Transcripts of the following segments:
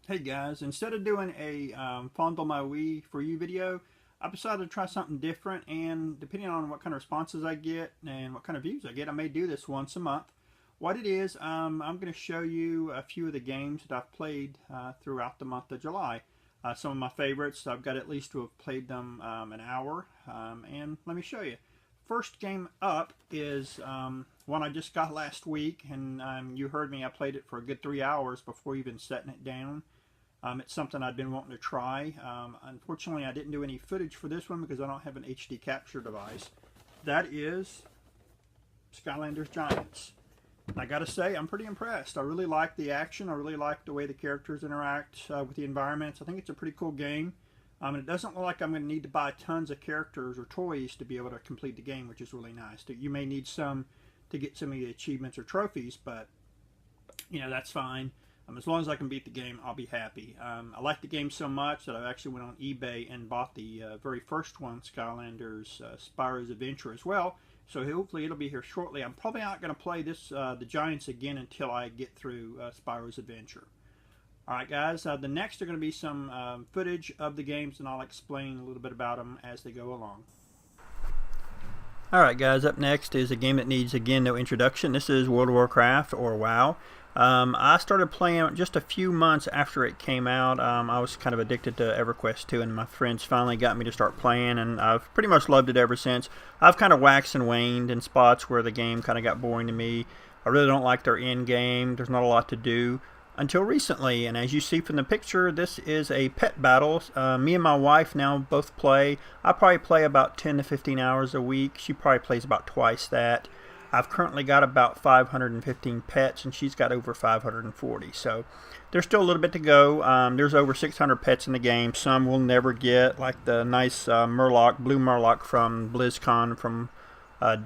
Hey guys, instead of doing a fondle my Wii for you video, I decided to try something different, and depending on what kind of responses I get and what kind of views I get, I may do this once a month. What it is, I'm going to show you a few of the games that I've played throughout the month of July. Some of my favorites, I've got at least to have played them an hour, and let me show you. First game up is one I just got last week, and you heard me, I played it for a good 3 hours before even setting it down. It's something I've been wanting to try. Unfortunately, I didn't do any footage for this one because I don't have an HD capture device. That is Skylanders Giants. I gotta say, I'm pretty impressed. I really like the action. I really like the way the characters interact with the environments. I think it's a pretty cool game. And it doesn't look like I'm going to need to buy tons of characters or toys to be able to complete the game, which is really nice. You may need some to get some of the achievements or trophies, but that's fine. As long as I can beat the game, I'll be happy. I like the game so much that I actually went on eBay and bought the very first one, Skylanders Spyro's Adventure as well. So hopefully it'll be here shortly. I'm probably not going to play the Giants again until I get through Spyro's Adventure. Alright guys, the next are going to be some footage of the games, and I'll explain a little bit about them as they go along. Alright guys, up next is a game that needs, again, no introduction. This is World of Warcraft, or WoW. I started playing just a few months after it came out. I was kind of addicted to EverQuest 2, and my friends finally got me to start playing, and I've pretty much loved it ever since. I've kind of waxed and waned in spots where the game kind of got boring to me. I really don't like their end game. There's not a lot to do. Until recently, and as you see from the picture, this is a pet battle. Me and my wife now both play. I probably play about 10 to 15 hours a week. She probably plays about twice that. I've currently got about 515 pets, and she's got over 540. So there's still a little bit to go. There's over 600 pets in the game. Some we'll never get, like the nice Murloc, blue Murloc from BlizzCon from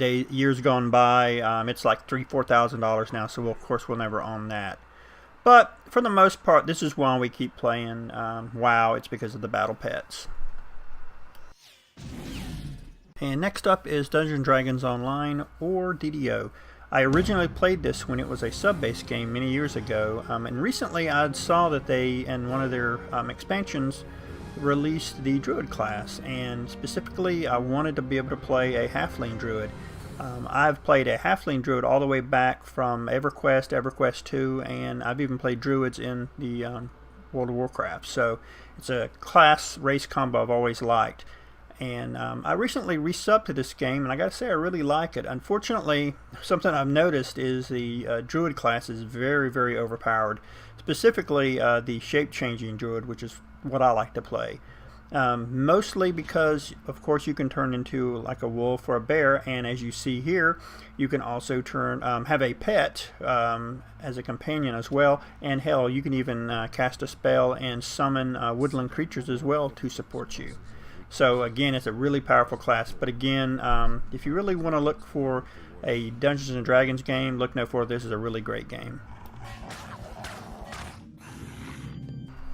years gone by. It's like $3,000-4,000 now, so of course we'll never own that. But for the most part, this is why we keep playing WoW. It's because of the battle pets. And next up is Dungeons & Dragons Online, or DDO. I originally played this when it was a sub-based game many years ago, and recently I saw that they, in one of their expansions, released the Druid class, and specifically I wanted to be able to play a Halfling Druid. I've played a Halfling Druid all the way back from EverQuest, EverQuest 2, and I've even played Druids in the World of Warcraft. So it's a class race combo I've always liked. And I recently resubbed to this game, and I gotta say I really like it. Unfortunately, something I've noticed is the Druid class is very, very overpowered. Specifically, the shape-changing Druid, which is what I like to play. Mostly because, of course, you can turn into like a wolf or a bear, and as you see here, you can also have a pet as a companion as well, and hell, you can even cast a spell and summon woodland creatures as well to support you. So again, it's a really powerful class, but again, if you really want to look for a Dungeons & Dragons game, look no further. This is a really great game.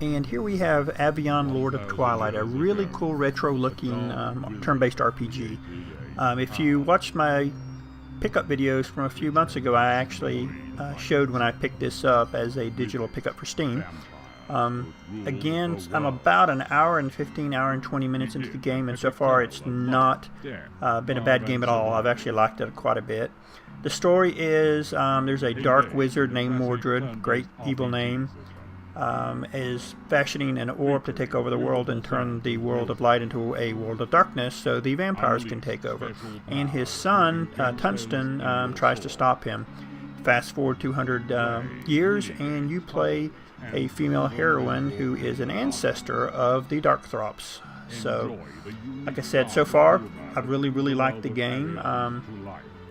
And here we have Avion, Lord of Twilight, a really cool retro-looking turn-based RPG. If you watched my pickup videos from a few months ago, I actually showed when I picked this up as a digital pickup for Steam. Again, I'm about an hour and 20 minutes into the game, and so far it's not been a bad game at all. I've actually liked it quite a bit. The story is there's a dark wizard named Mordred, great evil name, is fashioning an orb to take over the world and turn the world of light into a world of darkness so the vampires can take over. And his son, Tungsten, tries to stop him. Fast forward 200 years, and you play a female heroine who is an ancestor of the Darkthrops. So, like I said, so far, I've really liked the game.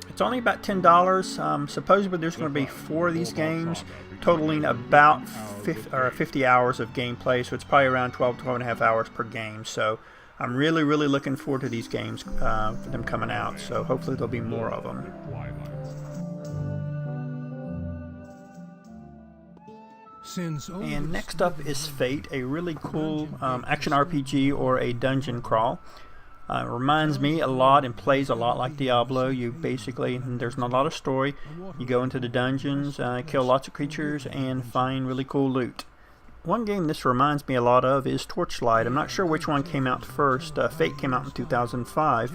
It's only about $10. Supposedly there's going to be 4 of these games, totaling about 50 hours of gameplay, so it's probably around 12 and a half hours per game. So I'm really looking forward to these games, for them coming out, so hopefully there'll be more of them. And next up is Fate, a really cool action RPG or a dungeon crawl. Reminds me a lot and plays a lot like Diablo. You basically, there's not a lot of story. You go into the dungeons, kill lots of creatures, and find really cool loot. One game this reminds me a lot of is Torchlight. I'm not sure which one came out first. Fate came out in 2005.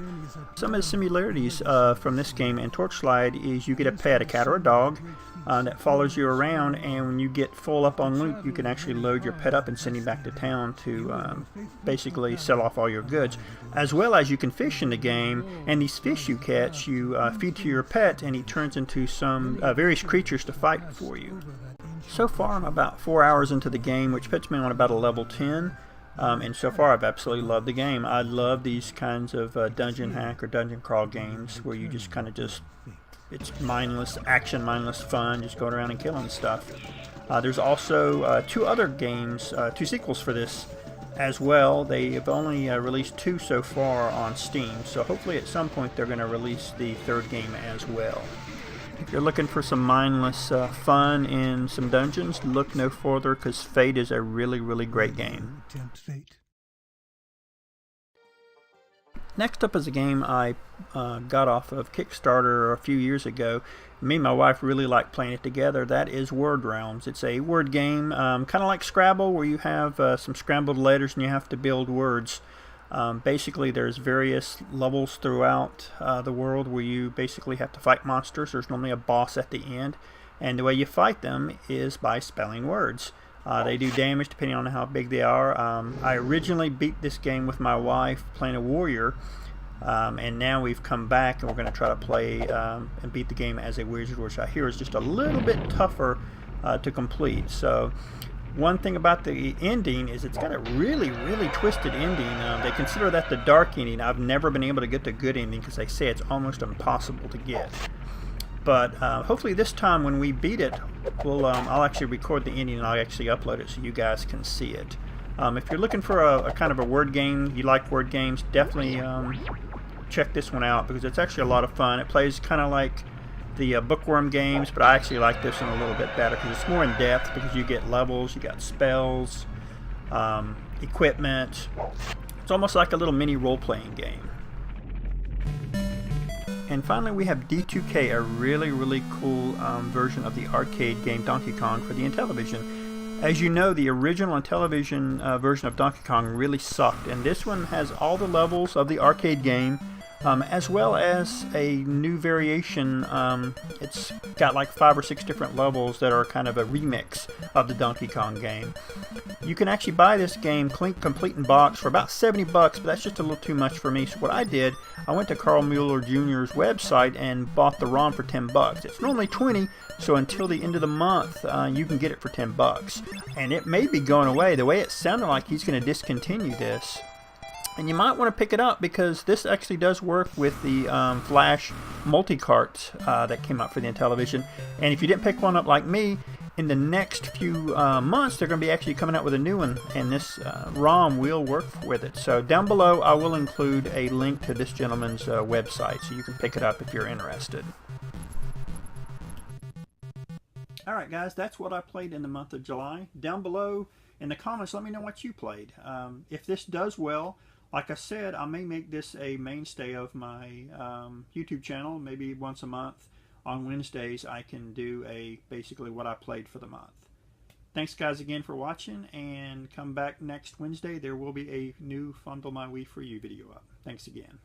Some of the similarities from this game and Torchlight is you get a pet, a cat or a dog, that follows you around, and when you get full up on loot, you can actually load your pet up and send him back to town to basically sell off all your goods. As well as you can fish in the game, and these fish you catch, you feed to your pet, and he turns into some various creatures to fight for you. So far, I'm about 4 hours into the game, which puts me on about a level 10. And so far, I've absolutely loved the game. I love these kinds of dungeon hack or dungeon crawl games where you just kind of it's mindless action, mindless fun, just going around and killing stuff. There's also 2 other games, 2 sequels for this as well. They have only released 2 so far on Steam, so hopefully at some point they're going to release the 3rd game as well. If you're looking for some mindless fun in some dungeons, look no further, because Fate is a really, really great game. Next up is a game I got off of Kickstarter a few years ago. Me and my wife really like playing it together. That is Word Realms. It's a word game, kind of like Scrabble, where you have some scrambled letters and you have to build words. Basically, there's various levels throughout the world where you basically have to fight monsters. There's normally a boss at the end, and the way you fight them is by spelling words. They do damage depending on how big they are. I originally beat this game with my wife playing a warrior, and now we've come back and we're going to try to play and beat the game as a wizard, which I hear is just a little bit tougher to complete. So one thing about the ending is it's got a really, really twisted ending. They consider that the dark ending. I've never been able to get the good ending because they say it's almost impossible to get. But hopefully this time when we beat it, I'll actually record the ending and I'll actually upload it so you guys can see it. If you're looking for a kind of a word game, you like word games, definitely check this one out because it's actually a lot of fun. It plays kind of like the bookworm games, but I actually like this one a little bit better because it's more in depth, because you get levels, you got spells, equipment. It's almost like a little mini role-playing game. And finally, we have D2K, a really, really cool version of the arcade game Donkey Kong for the Intellivision. As you know, the original Intellivision version of Donkey Kong really sucked, and this one has all the levels of the arcade game, as well as a new variation. It's got like 5 or 6 different levels that are kind of a remix of the Donkey Kong game. You can actually buy this game complete in box for about $70, but that's just a little too much for me. So what I did, I went to Carl Mueller Jr.'s website and bought the ROM for $10. It's normally $20, so until the end of the month, you can get it for $10. And it may be going away. The way it sounded like he's going to discontinue this. And you might want to pick it up because this actually does work with the Flash multi-cart that came out for the Intellivision. And if you didn't pick one up like me, in the next few months they're going to be actually coming out with a new one, and this ROM will work with it. So down below I will include a link to this gentleman's website so you can pick it up if you're interested. Alright guys, that's what I played in the month of July. Down below in the comments, let me know what you played. If this does well, like I said, I may make this a mainstay of my YouTube channel. Maybe once a month on Wednesdays I can do basically what I played for the month. Thanks guys again for watching, and come back next Wednesday. There will be a new Fondle My Wii for You video up. Thanks again.